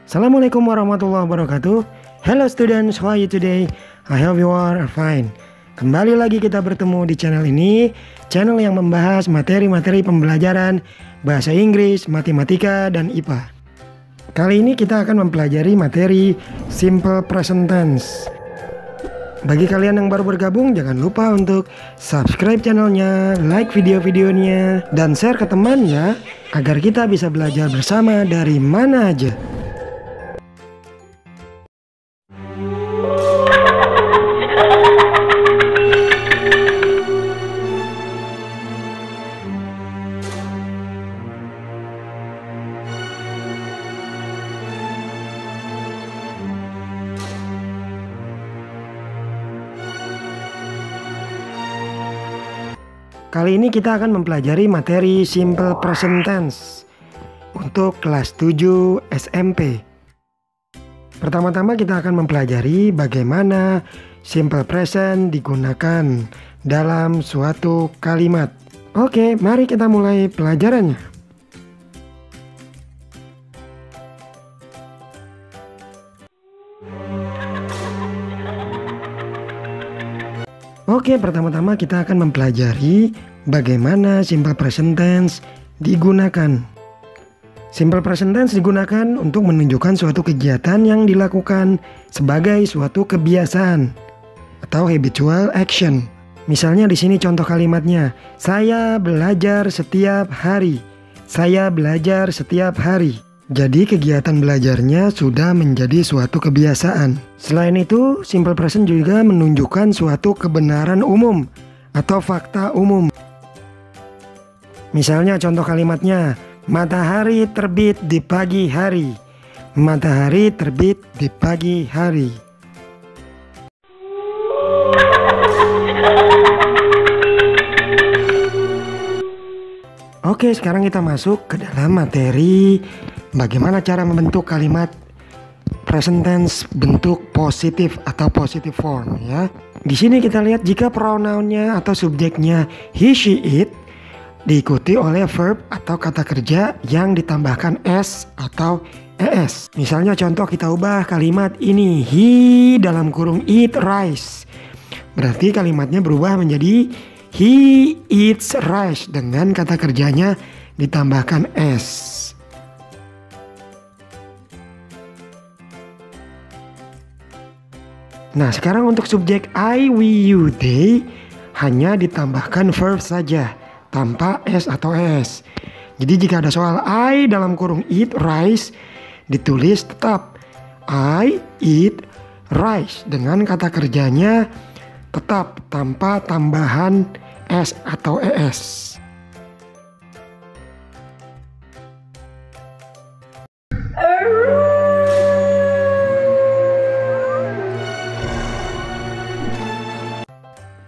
Assalamualaikum warahmatullahi wabarakatuh. Hello students, how are you today? I hope you are fine. Kembali lagi kita bertemu di channel ini, channel yang membahas materi-materi pembelajaran bahasa Inggris, matematika, dan IPA. Kali ini kita akan mempelajari materi simple present tense. Bagi kalian yang baru bergabung, jangan lupa untuk subscribe channelnya, like video-videonya, dan share ke teman ya, agar kita bisa belajar bersama dari mana aja. Kali ini kita akan mempelajari materi simple present tense untuk kelas 7 SMP. Pertama-tama kita akan mempelajari bagaimana simple present digunakan dalam suatu kalimat. Oke, mari kita mulai pelajarannya. Oke, pertama-tama kita akan mempelajari bagaimana simple present tense digunakan. Simple present tense digunakan untuk menunjukkan suatu kegiatan yang dilakukan sebagai suatu kebiasaan atau habitual action. Misalnya di sini contoh kalimatnya, saya belajar setiap hari. Saya belajar setiap hari. Jadi kegiatan belajarnya sudah menjadi suatu kebiasaan. Selain itu, simple present juga menunjukkan suatu kebenaran umum atau fakta umum. Misalnya contoh kalimatnya, matahari terbit di pagi hari. Matahari terbit di pagi hari. Oke, sekarang kita masuk ke dalam materi bagaimana cara membentuk kalimat present tense bentuk positif atau positive form ya. Di sini kita lihat jika pronounnya atau subjeknya he, she, it diikuti oleh verb atau kata kerja yang ditambahkan s atau es. Misalnya contoh kita ubah kalimat ini, he dalam kurung eat rice. Berarti kalimatnya berubah menjadi he eats rice dengan kata kerjanya ditambahkan s. Nah, sekarang untuk subjek I, we, you, they hanya ditambahkan verb saja tanpa s atau es. Jadi jika ada soal I dalam kurung eat rice ditulis tetap I eat rice dengan kata kerjanya tetap tanpa tambahan s atau es.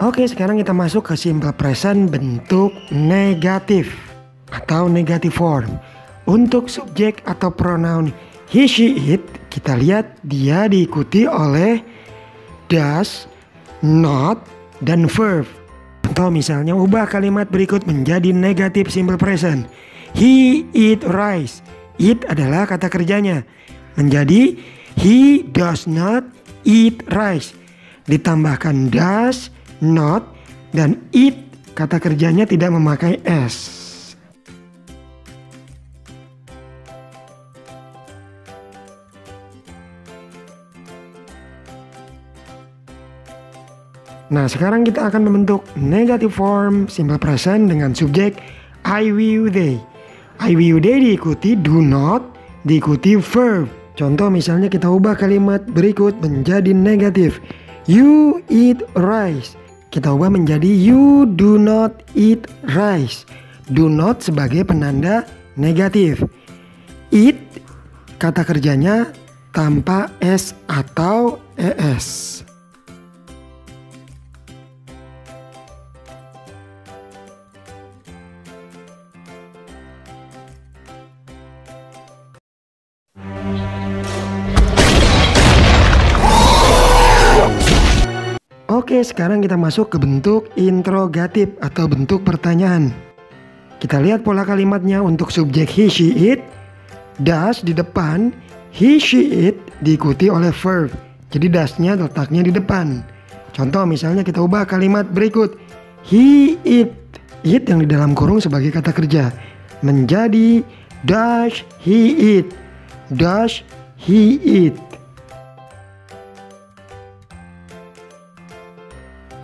Oke, sekarang kita masuk ke simple present bentuk negatif atau negative form. Untuk subjek atau pronoun he, she, it, kita lihat dia diikuti oleh does, not, dan verb. Contoh misalnya ubah kalimat berikut menjadi negatif simple present. He eat rice. Eat adalah kata kerjanya. Menjadi he does not eat rice. Ditambahkan does, not, dan eat kata kerjanya tidak memakai s. Nah, sekarang kita akan membentuk negative form simple present dengan subjek I, we, you, they. I, we, you, they diikuti do not, diikuti verb. Contoh misalnya kita ubah kalimat berikut menjadi negatif. You eat rice. Kita ubah menjadi you do not eat rice. Do not sebagai penanda negatif. Eat kata kerjanya tanpa s atau es. Oke, sekarang kita masuk ke bentuk interrogatif atau bentuk pertanyaan. Kita lihat pola kalimatnya untuk subjek he, she, it. Does di depan, He, she, it diikuti oleh verb. Jadi dasnya letaknya di depan. Contoh misalnya kita ubah kalimat berikut. He, it. It yang di dalam kurung sebagai kata kerja menjadi does he eat. Does he eat.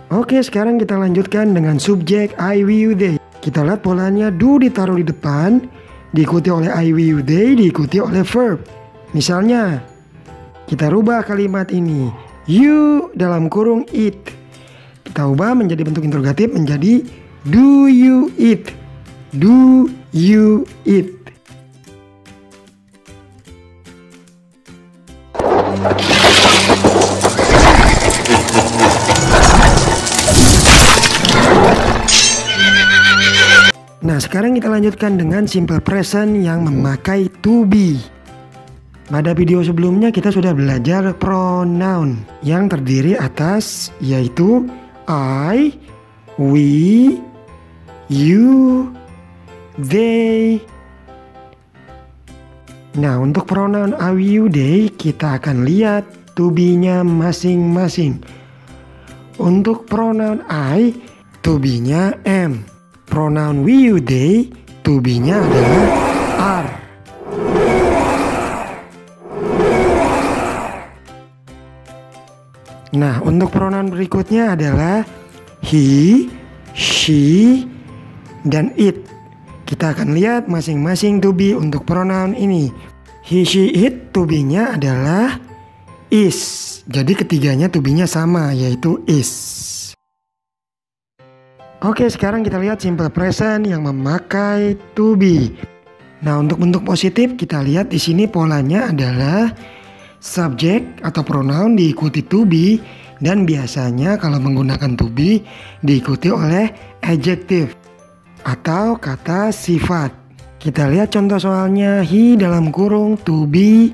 Oke, sekarang kita lanjutkan dengan subjek I, we, you, they. Kita lihat polanya, do ditaruh di depan, diikuti oleh I, we, you, they, diikuti oleh verb. Misalnya, kita rubah kalimat ini. You dalam kurung eat. Kita ubah menjadi bentuk interrogatif menjadi do you eat. Do you eat. Nah, sekarang kita lanjutkan dengan simple present yang memakai to be. Pada video sebelumnya kita sudah belajar pronoun yang terdiri atas yaitu I, we, you, they. Nah, untuk pronoun I, we, you, they kita akan lihat to be-nya masing-masing. Untuk pronoun I, to be-nya am. Pronoun we, you, they, to be-nya adalah are. Nah, untuk pronoun berikutnya adalah he, she, dan it. Kita akan lihat masing-masing to be untuk pronoun ini. He, she, it, to be-nya adalah is. Jadi ketiganya to be-nya sama, yaitu is. Oke, sekarang kita lihat simple present yang memakai to be. Nah, untuk bentuk positif kita lihat di sini polanya adalah subjek atau pronoun diikuti to be, dan biasanya kalau menggunakan to be diikuti oleh adjective atau kata sifat. Kita lihat contoh soalnya, he dalam kurung to be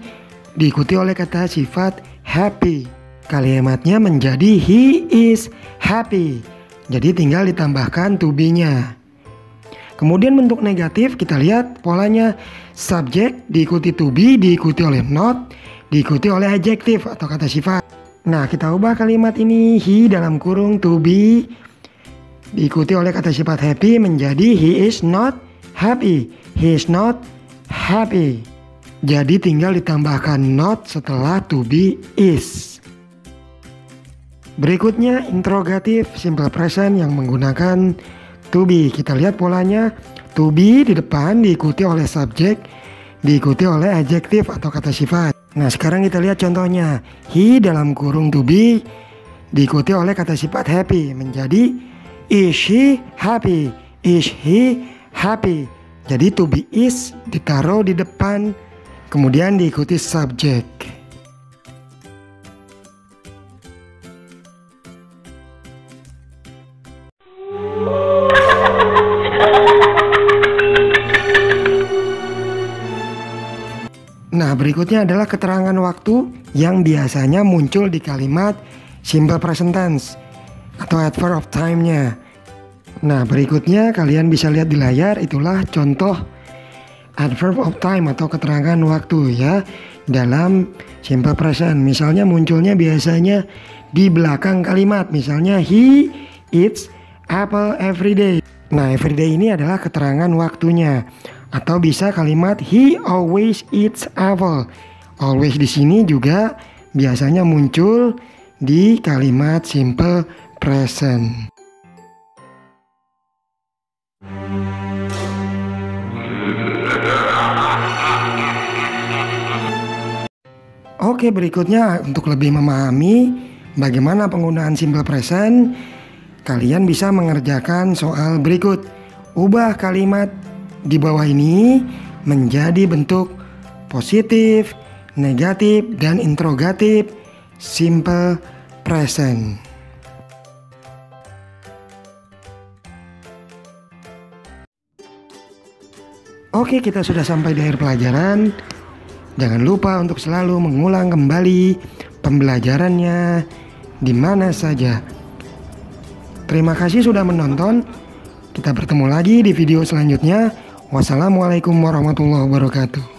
diikuti oleh kata sifat happy. Kalimatnya menjadi he is happy. Jadi tinggal ditambahkan to be-nya. Kemudian bentuk negatif kita lihat polanya subjek diikuti to be, diikuti oleh not, diikuti oleh adjective atau kata sifat. Nah, kita ubah kalimat ini, he dalam kurung to be diikuti oleh kata sifat happy menjadi he is not happy. He is not happy. Jadi tinggal ditambahkan not setelah to be is. Berikutnya interrogatif simple present yang menggunakan to be. Kita lihat polanya, to be di depan diikuti oleh subjek, diikuti oleh adjektif atau kata sifat. Nah, sekarang kita lihat contohnya. He dalam kurung to be diikuti oleh kata sifat happy menjadi is she happy? Is he happy? Jadi to be is ditaruh di depan, kemudian diikuti subjek. Nah, berikutnya adalah keterangan waktu yang biasanya muncul di kalimat simple present tense atau adverb of time-nya. Nah, berikutnya kalian bisa lihat di layar, itulah contoh adverb of time atau keterangan waktu ya dalam simple present. Misalnya munculnya biasanya di belakang kalimat, misalnya he eats apple every day. Nah, every day ini adalah keterangan waktunya. Atau bisa kalimat he always eats apple. Always di sini juga biasanya muncul di kalimat simple present. Oke, berikutnya untuk lebih memahami bagaimana penggunaan simple present, kalian bisa mengerjakan soal berikut. Ubah kalimat di bawah ini menjadi bentuk positif, negatif, dan interrogatif simple present. Oke, kita sudah sampai di akhir pelajaran. Jangan lupa untuk selalu mengulang kembali pembelajarannya di mana saja. Terima kasih sudah menonton. Kita bertemu lagi di video selanjutnya. Wassalamualaikum warahmatullahi wabarakatuh.